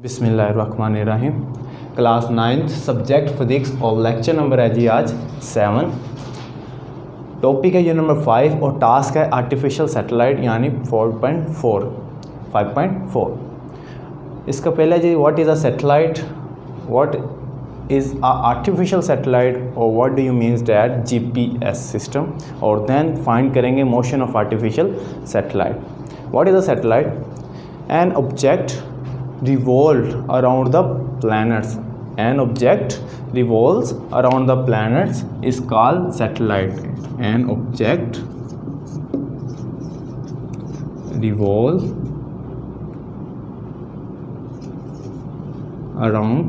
बिस्मिल्लाहिर्रहमानिर्रहीम। Class 9th subject physics और lecture number है जी आज 7। टॉपिक है ये नंबर 5 और टास्क है आर्टिफिशियल सैटेलाइट यानी 5.4। इसका पहले जी what is a satellite, what is a artificial satellite और what do you means that GPS system, और देन फाइंड करेंगे motion of artificial satellite. What is a satellite? An object revolved around the planets. An object revolves around the planets is called satellite. An object revolves around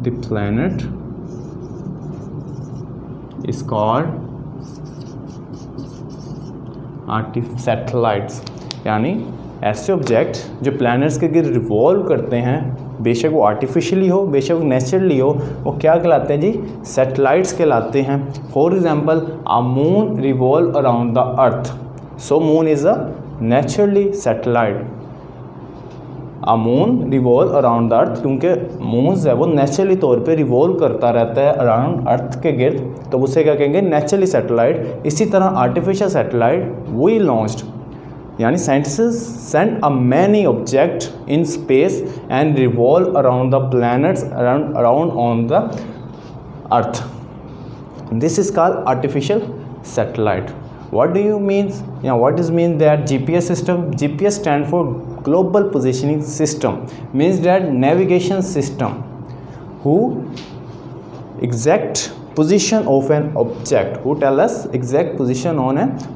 the planet is called satellites। यानी ऐसे object जो planets के गिर्द revolve करते हैं, बेशक वो artificially हो बेशक वो नेचुरली हो, वो क्या कहलाते हैं जी? सैटेलाइट्स कहलाते हैं। For example a moon revolve around the earth, so moon is a naturally satellite. A moon revolve around the earth, क्योंकि मून है वो नेचुरली तौर पे रिवॉल्व करता रहता है अराउंड अर्थ के गिर्द, तो उसे क्या कहेंगे? Naturally satellite. इसी तरह आर्टिफिशियल सैटेलाइट वी लॉन्च्ड, यानी scientists send a many object in space and revolve around the planets around on the earth. This is called artificial satellite. What do you means या what is mean that GPS system? GPS stand for global positioning system, means that navigation system who exact position of an object, who tell us exact position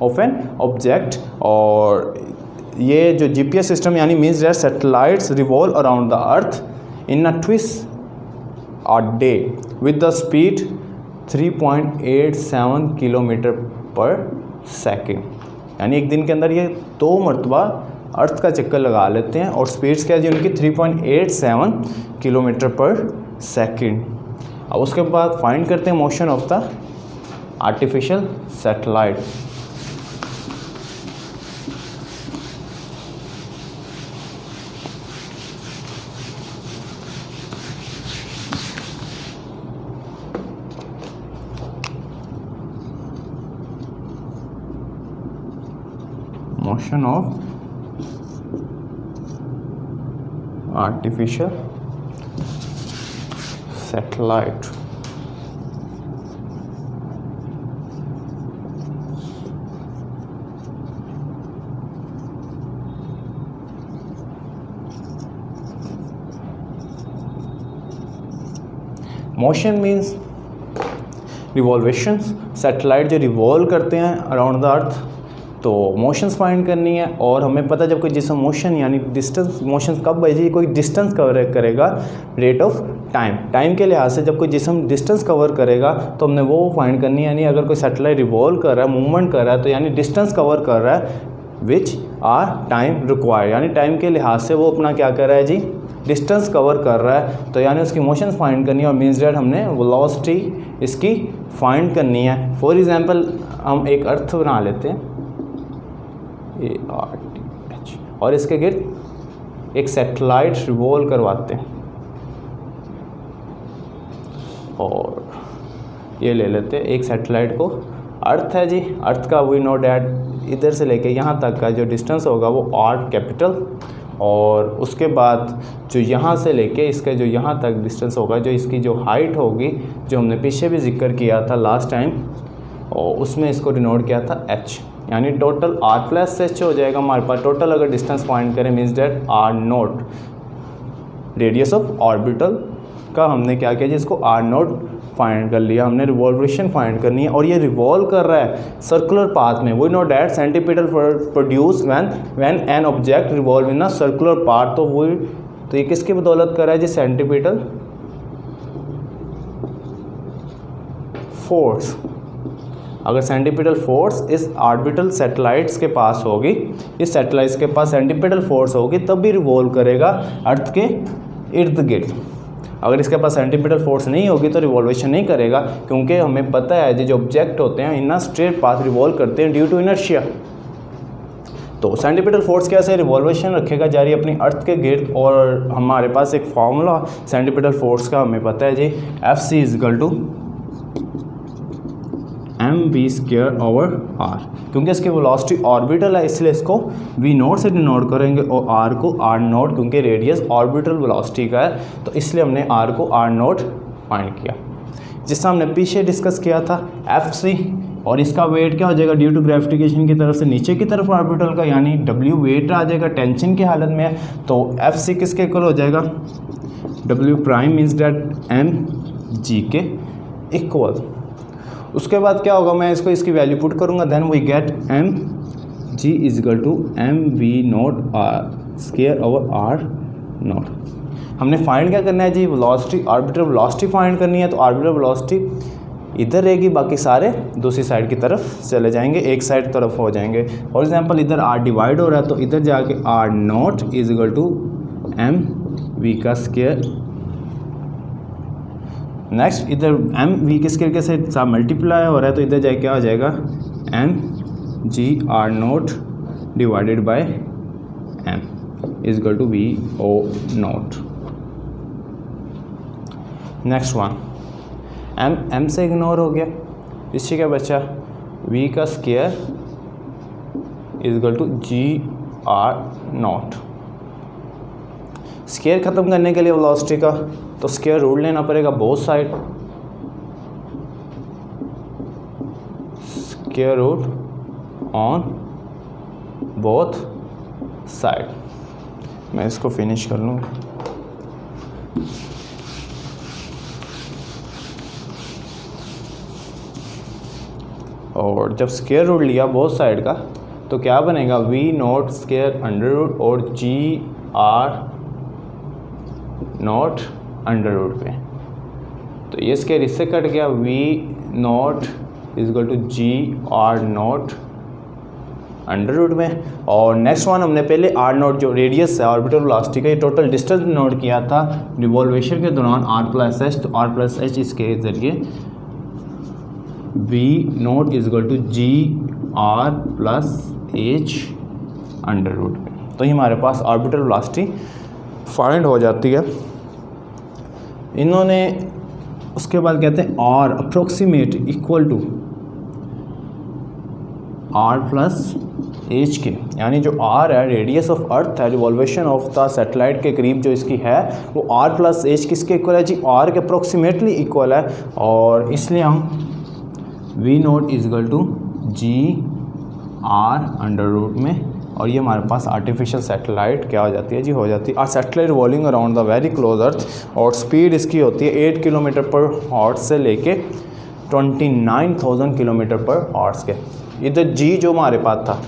of an object। और ये जो GPS system यानी means that satellites revolve around the earth in a twist a day with the speed 3.87 kilometre पर second. यानी एक दिन के अंदर ये 2 मरतबा अर्थ का चक्कर लगा लेते हैं और स्पीड्स क्या है जी उनकी 3.87 किलोमीटर पर सेकेंड। अब उसके बाद फाइंड करते हैं motion of the artificial satellite. Motion of artificial satellite. Motion means revolutions. Satellite जो रिवॉल्व करते हैं अराउंड द अर्थ, तो मोशंस फाइंड करनी है। और हमें पता है जब कोई जिसम मोशन यानी डिस्टेंस मोशंस कब भाई कोई डिस्टेंस कवर करेगा रेट ऑफ टाइम के लिहाज से, जब कोई जिसम डिस्टेंस कवर करेगा तो हमने वो फाइंड करनी है। यानी अगर कोई सैटेलाइट रिवॉल्व कर रहा है, मूवमेंट कर रहा है, तो यानी डिस्टेंस कवर कर रहा है विच आर टाइम रिक्वायर्ड, यानी टाइम के लिहाज से वो अपना क्या कर रहा है जी? डिस्टेंस कवर कर रहा है, तो यानी उसकी मोशंस फाइंड करनी है। और मीन्स डेट हमने वेलोसिटी इसकी फाइंड करनी है। फॉर एग्जांपल हम एक अर्थ बना लेते हैं ARTH और इसके गिर्द एक सैटेलाइट रिवॉल्व करवाते हैं और ये ले लेते हैं एक सैटेलाइट को। अर्थ है जी, अर्थ का वी नो डैट इधर से लेके यहाँ तक का जो डिस्टेंस होगा वो R कैपिटल, और उसके बाद जो यहाँ से लेके इसका जो यहाँ तक डिस्टेंस होगा, जो इसकी जो हाइट होगी, जो हमने पीछे भी जिक्र किया था लास्ट टाइम, और उसमें इसको डिनोट किया था H, यानी टोटल R+H हो जाएगा हमारे पास। टोटल अगर डिस्टेंस फाइंड करें means that R0, radius of orbital का हमने क्या किया जी? इसको R0 फाइंड कर लिया हमने। रिवॉल्वेशन फाइंड करनी है और ये रिवॉल्व कर रहा है सर्कुलर पाथ में। We know that centripetal produce when an object revolve in a circular path. तो ये किसकी बदौलत कर रहा है जी? Centripetal force. अगर सेंटीपिटल फोर्स इस ऑर्बिटल सैटेलाइट्स के पास होगी, इस सैटेलाइट्स के पास सेंटीपिटल फोर्स होगी, तब भी रिवॉल्व करेगा अर्थ के इर्द गिर्द। अगर इसके पास सेंटीमीटर फोर्स नहीं होगी तो रिवॉल्वेशन नहीं करेगा, क्योंकि हमें पता है जो ऑब्जेक्ट होते हैं इन स्ट्रेट पाथ रिवॉल्व करते हैं ड्यू टू इनर्शिया। तो सेंटीपिटल फोर्स कैसे रिवॉल्वेशन रखेगा जारी अपनी अर्थ के गिर्द, और हमारे पास एक फार्मूला सेंटीपिटल फोर्स का हमें पता है जी, Fc = mv²/r, क्योंकि इसकी वेलोसिटी ऑर्बिटल है इसलिए इसको v0 से डिनोट करेंगे और r को r0, क्योंकि रेडियस ऑर्बिटल वेलोसिटी का है तो इसलिए हमने r को r0 फाइंड किया, जिससे हमने पीछे डिस्कस किया था Fc, और इसका वेट क्या हो जाएगा ड्यू टू ग्रेविटेशन की तरफ से नीचे की तरफ ऑर्बिटल का, यानी W वेट आ जाएगा, टेंशन की हालत में है, तो Fc किसके इक्वल हो जाएगा, W prime means that mg के इक्वल। उसके बाद क्या होगा, मैं इसको इसकी वैल्यू पुट करूँगा, then we get mg = mv0r²/r0। हमने फाइंड क्या करना है जी, वेलोसिटी, ऑर्बिटल वेलोसिटी फाइंड करनी है, तो ऑर्बिटल वेलोसिटी इधर रहेगी, बाकी सारे दूसरी साइड की तरफ चले जाएंगे, एक साइड तरफ हो जाएंगे। फॉर एग्जांपल इधर r डिवाइड हो रहा है तो इधर जाके r0 = mv²। नेक्स्ट इधर mv किसके के साथ मल्टीप्लाई हो रहा है तो इधर जाके क्या हो जाएगा, mgr0 / m = v0। Next one m से इग्नोर हो गया, इससे क्या बचा, v² = gr0। स्क्वायर ख़त्म करने के लिए वेलोसिटी का तो स्क्वायर रूट लेना पड़ेगा both side, square root on both side. मैं इसको फिनिश कर लूँ। और जब स्क्वायर रूट लिया बोथ साइड का तो क्या बनेगा, v0² √ और gr0 अंडर पे, तो ये स्क्वायर इससे कट गया, v0 = gr0 अंडर में। और नेक्स्ट वन हमने पहले r0 जो रेडियस है ऑर्बिटल वेलोसिटी का, ये टोटल डिस्टेंस नोट किया था रिवॉल्वेशन के दौरान r+h, तो r+h इसके ज़रिए v0 = gr+h अंडर पे, तो ये हमारे पास ऑर्बिटल वेलोसिटी फाइंड हो जाती है। इन्होंने उसके बाद कहते हैं r approximate equal to r+h के, यानी जो r है रेडियस ऑफ अर्थ है, रिवॉल्वेशन ऑफ द सैटेलाइट के करीब जो इसकी है वो r+h किसके इक्वल है जी, r के अप्रोक्सीमेटली इक्वल है, और इसलिए हम v0 = gr अंडर में, और ये हमारे पास आर्टिफिशियल सैटेलाइट क्या हो जाती है जी, हो जाती है satellite revolving around the very close earth, और स्पीड इसकी होती है 8 km/h से लेके 29,000 km/h के। इधर g जो हमारे पास था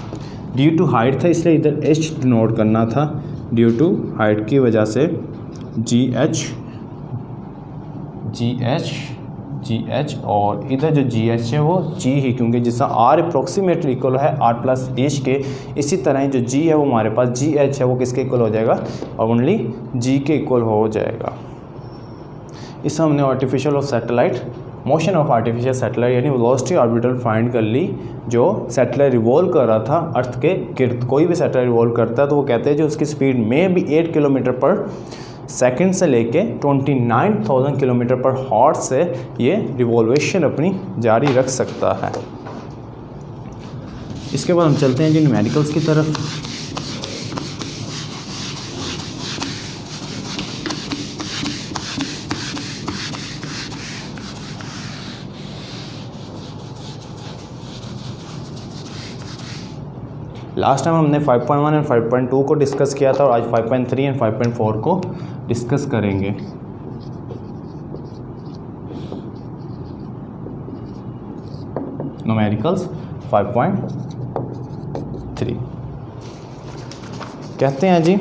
ड्यू टू हाइट था इसलिए इधर h नोट करना था, ड्यू टू हाइट की वजह से GH, और इधर जो GH है वो G ही, क्योंकि जिसका R अप्रोक्सीमेटली इक्वल है R+h के, इसी तरह जो G है वो हमारे पास GH है वो किसके इक्वल हो जाएगा, ओनली G के इक्वल हो जाएगा। इससे हमने artificial of satellite, motion of artificial satellite यानी वेलोसिटी ऑर्बिटल फाइंड कर ली, जो सैटेलाइट रिवॉल्व कर रहा था अर्थ के गिर्द। कोई भी सैटेलाइट रिवॉल्व करता है तो वो कहते हैं जो उसकी स्पीड में भी 8 km/s से लेके 29,000 km/h से ये रिवॉल्वेशन अपनी जारी रख सकता है। इसके बाद हम चलते हैं जी न्यूमेरिकल्स की तरफ। लास्ट टाइम हमने 5.1 एंड 5.2 को डिस्कस किया था और आज 5.3 एंड 5.4 को डिस्कस करेंगे। न्यूमेरिकल्स 5.3 कहते हैं जी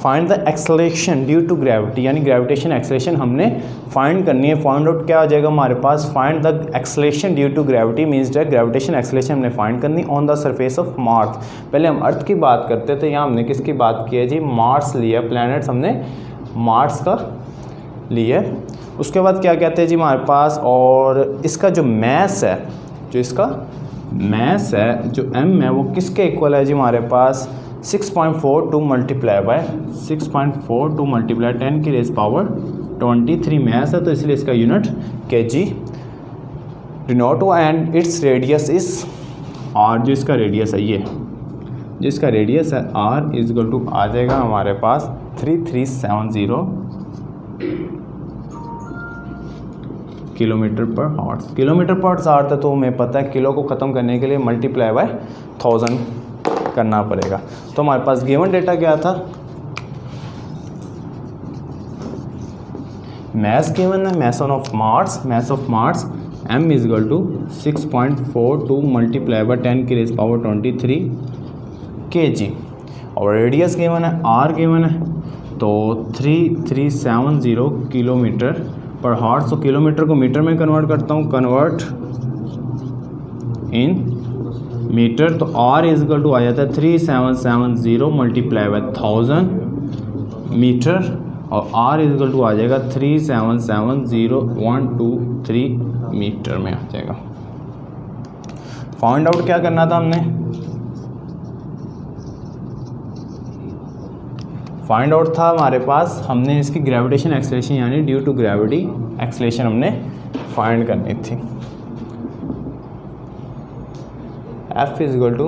find the acceleration due to gravity, यानी ग्रेविटेशन एक्सेलरेशन हमने फाइंड करनी है। फाइंड आउट क्या आ जाएगा हमारे पास, find the acceleration due to gravity means that gravitation acceleration हमने फाइंड करनी on the surface of Mars. पहले हम अर्थ की बात करते थे, यहाँ हमने किसकी बात की है जी, मार्स लिया, प्लैनेट्स हमने मार्स का लिया। उसके बाद क्या कहते हैं जी हमारे पास, और इसका जो मैस है, जो इसका मैस है जो m है वो किसके इक्वल है जी हमारे पास 6.42 मल्टीप्लाई बाय 6.42 मल्टीप्लाई 10 की रेज़ पावर 23 मैस है, तो इसलिए इसका यूनिट kg डिनोट हुआ and its radius is r, जो इसका रेडियस है ये जिसका रेडियस है r इजगल टू आ जाएगा हमारे पास 3370 kilometre per horse. Kilometre per horse तो हमें पता है किलो को ख़त्म करने के लिए मल्टीप्लाई बाय 1000 करना पड़ेगा। तो हमारे पास गिवन डेटा क्या था, मैस गिवन है, mass of Mars m is equal to 6.42 multiply by 10 की रेज़ पावर 23 kg और रेडियस गिवन है r गिवन है तो 3370 किलोमीटर पर हॉर्स। तो किलोमीटर को मीटर में कन्वर्ट करता हूँ, कन्वर्ट इन मीटर, तो r इजकल टू आ जाता है 3770 मल्टीप्लाई बाय 1000 मीटर और r इजकल टू आ जाएगा 3770123 मीटर में आ जाएगा। फाइंड आउट क्या करना था हमने, फाइंड आउट था हमारे पास, हमने इसकी ग्रेविटेशन एक्सेलरेशन यानी ड्यू टू ग्रेविटी एक्सेलरेशन हमने फाइंड करनी थी। F इजगल टू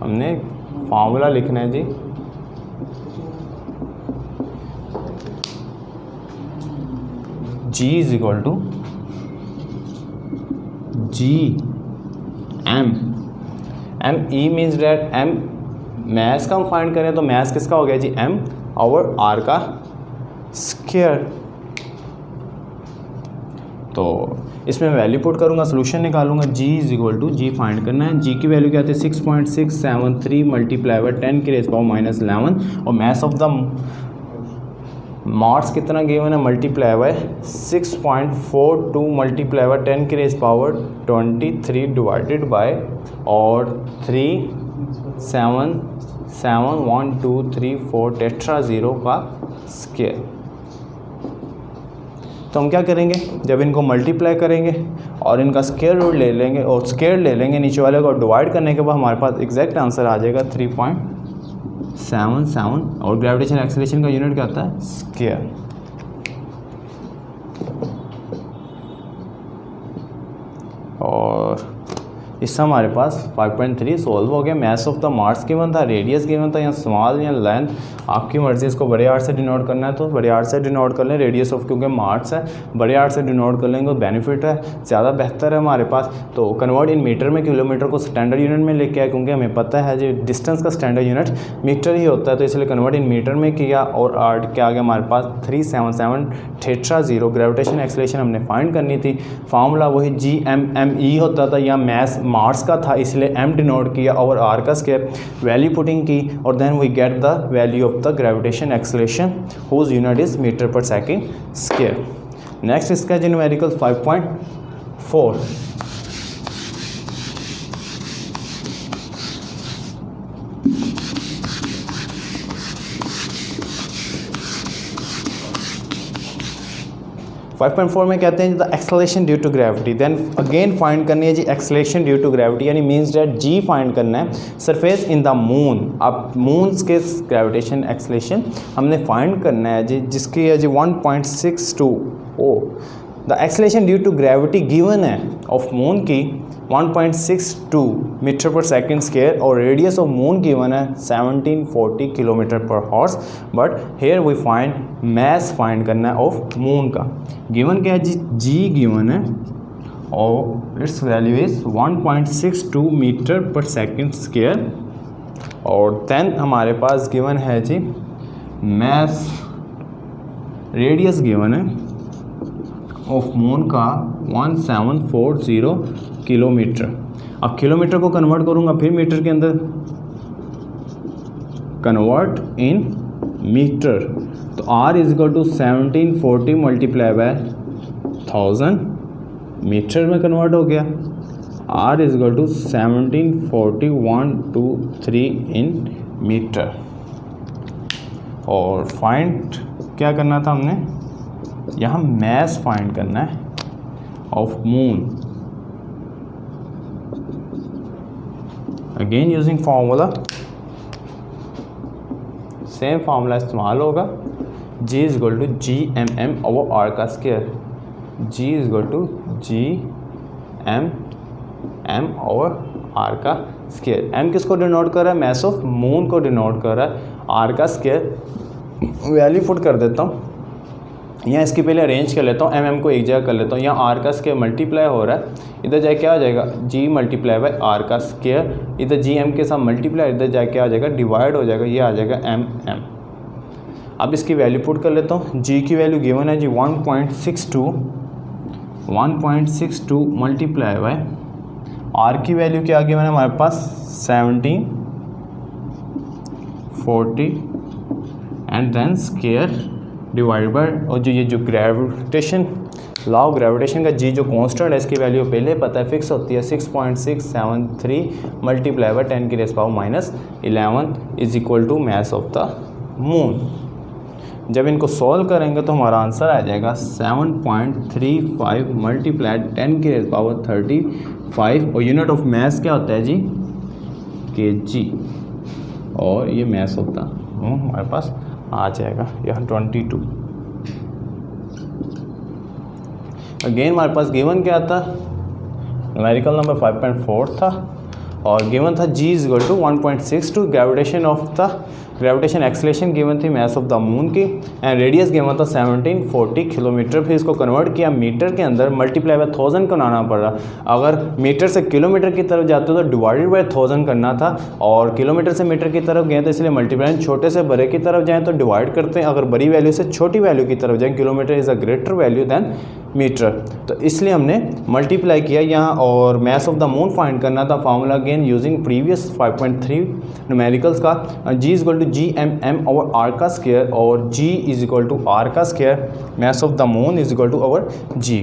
हमने फार्मूला लिखना है जी G is equal to GM ME means that M mass का हम फाइंड करें तो मैस किसका हो गया जी M और R का स्क्वायर। तो इसमें वैल्यू पुट करूँगा, सोल्यूशन निकालूंगा, G is equal to G find करना है। G की वैल्यू क्या आती है 6.673 मल्टीप्लाई बाय 10 की रेज़ पावर -11 और मैस ऑफ द मार्स कितना गिवन है मल्टीप्लाई बाय 6.42 मल्टीप्लाई बाय 10 की रेज़ पावर 23 डिवाइडेड बाय और 3771234 टेट्रा ज़ीरो का स्क्वायर। तो हम क्या करेंगे, जब इनको मल्टीप्लाई करेंगे और इनका स्क्वायर रूट ले लेंगे और स्क्वायर ले लेंगे नीचे वाले को, डिवाइड करने के बाद हमारे पास एग्जैक्ट आंसर आ जाएगा 3.77 और ग्रेविटेशन एक्सेलरेशन का यूनिट क्या आता है स्क्वायर। और इससे हमारे पास 5.3 सोल्व हो गया। Mass of the Mars given था, रेडियस गिवन था, या स्मॉल या लेंथ आपकी मर्जी, इसको बड़े आर से डिनोट करना है तो बड़े आर से डिनोट कर लें। रेडियस ऑफ क्योंकि मार्स है बड़े आर से डिनोट कर लेंगे, बेनिफिट है, ज़्यादा बेहतर है हमारे पास। तो कन्वर्ट इन मीटर में किलोमीटर को स्टैंडर्ड यूनिट में लेके आए, क्योंकि हमें पता है जो डिस्टेंस का स्टैंडर्ड यूनिट मीटर ही होता है, तो इसलिए कन्वर्ट इन मीटर में किया और आर क्या आ गया हमारे पास 377 टेट्रा ज़ीरो। ग्रेविटेशन एक्सेलरेशन हमने फाइंड करनी थी, फार्मूला वही GMME होता था, या मैस मार्स का था इसलिए m डिनोट किया और r का स्क्वायर, वैल्यू पुटिंग की और then we get the value of the gravitation acceleration whose unit is metre per second square. Next इसका जो न्यूमेरिकल 5.4 5.4 में कहते हैं the acceleration due to gravity. Then again find करनी है जी एक्सेलरेशन ड्यू टू ग्रेविटी, यानी मीन्स डेट जी फाइंड करना है सरफेस इन द मून। अब मून्स के ग्रेविटेशन एक्सेलरेशन हमने फाइंड करना है जी, जिसकी है g 1.62 the acceleration due to gravity given है ऑफ मून की 1.62 मीटर पर सेकंड स्क्वायर और रेडियस ऑफ मून गिवन है 1740 kilometre per hours. But here we find mass find करना है ऑफ मून का। गिवन क्या है जी, जी गिवन है और it's value is 1.62 metre per second square और देन हमारे पास गिवन है जी मैस, रेडियस गिवन है ऑफ मून का 1740 किलोमीटर। अब किलोमीटर को कन्वर्ट करूंगा फिर मीटर के अंदर, कन्वर्ट इन मीटर, तो r is equal to 1740 multiply by 1000 metre में कन्वर्ट हो गया। r is equal to 1740,123 in metre. और फाइंड क्या करना था हमने, यहाँ मैस फाइंड करना है of moon. Again using formula, same formula इस्तेमाल होगा, G is equal to G M M over R का square, G is equal to G M M over R का स्क्वायर। एम किसको डिनोट कर रहा है, मैस ऑफ मून को denote कर रहा है, आर का स्क्वायर वैल्यू पुट कर देता हूँ, यहाँ इसकी पहले अरेंज कर लेता हूँ, एम एम को एक जगह कर लेता हूँ, यहाँ आर का स्क्वायर मल्टीप्लाई हो रहा है, इधर जाके क्या आ जाएगा, जी मल्टीप्लाई बाय आर का स्क्वायर, इधर जी एम के साथ मल्टीप्लाई, इधर जाके आ जाएगा डिवाइड हो जाएगा, ये आ जाएगा एम एम। अब इसकी वैल्यू पुट कर लेता हूँ, जी की वैल्यू गिवन है जी 1.62 मल्टीप्लाई बाय आर की वैल्यू क्या गिवन है हमारे पास 17, 40 and then square divide by, और जो ग्रेविटेशन लॉ ऑफ ग्रेविटेशन का जी जो कांस्टेंट है इसकी वैल्यू पहले पता है फिक्स होती है 6.673 मल्टीप्लाई बाय 10 की raise power -11 is equal to mass of the moon. जब इनको सॉल्व करेंगे तो हमारा आंसर आ जाएगा 7.35 मल्टीप्लाई 10 की रेज़ पावर 35, और यूनिट ऑफ मास क्या होता है जी, kg, और ये मास ऑफ द मून हमारे पास आ जाएगा यहाँ 22। अगेन हमारे पास गिवन क्या था, न्यूमेरिकल नंबर 5.4 था, और गिवन था G is equal to 1.62, gravitation acceleration given थी मास ऑफ द मून की, एंड रेडियस गिवन था 1740 किलोमीटर। फिर इसको कन्वर्ट किया मीटर के अंदर, मल्टीप्लाई बाय 1000 बनाना पड़ रहा, अगर मीटर से किलोमीटर की तरफ जाते हो तो डिवाइडेड बाय 1000 करना था, और किलोमीटर से मीटर की तरफ गए तो इसलिए मल्टीप्लाई, छोटे से बड़े की तरफ जाएँ तो डिवाइड करते हैं, अगर बड़ी वैल्यू से छोटी वैल्यू की तरफ जाएँ, kilometre is a greater value than metre, तो इसलिए हमने मल्टीप्लाई किया यहाँ, और mass of the moon find करना था। Formula again using previous 5.3 numericals का, G is equal to G M M over R का स्क्वायर, और G is equal to R का square, mass of the moon is equal to over G।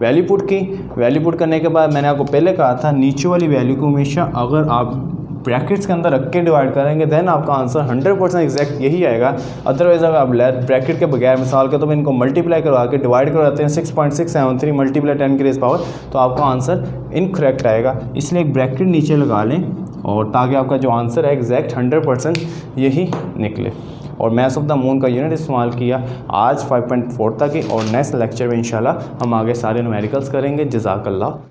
Value put की, value put करने के बाद मैंने आपको पहले कहा था नीचे वाली वैल्यू को हमेशा अगर आप ब्रैकेट्स के अंदर रख के डिवाइड करेंगे देन आपका आंसर 100% एग्जैक्ट यही आएगा। अदरवाइज अगर आप ब्रैकेट के बगैर मिसाल के तो इनको मल्टीप्लाई करवा के डिवाइड करवाते हैं 6.673 मल्टीप्लाई 10 की रेज़ पावर, तो आपका आंसर इनकरेक्ट आएगा। इसलिए एक ब्रैकेट नीचे लगा लें, और ताकि आपका जो आंसर है एग्जैक्ट 100% यही निकले। और मास ऑफ द मून का यूनिट इस्तेमाल किया आज 5.4 तक ही, और नेक्स्ट लेक्चर में इंशाल्लाह हम आगे सारे न्यूमेरिकल्स करेंगे। जज़ाकल्लाह।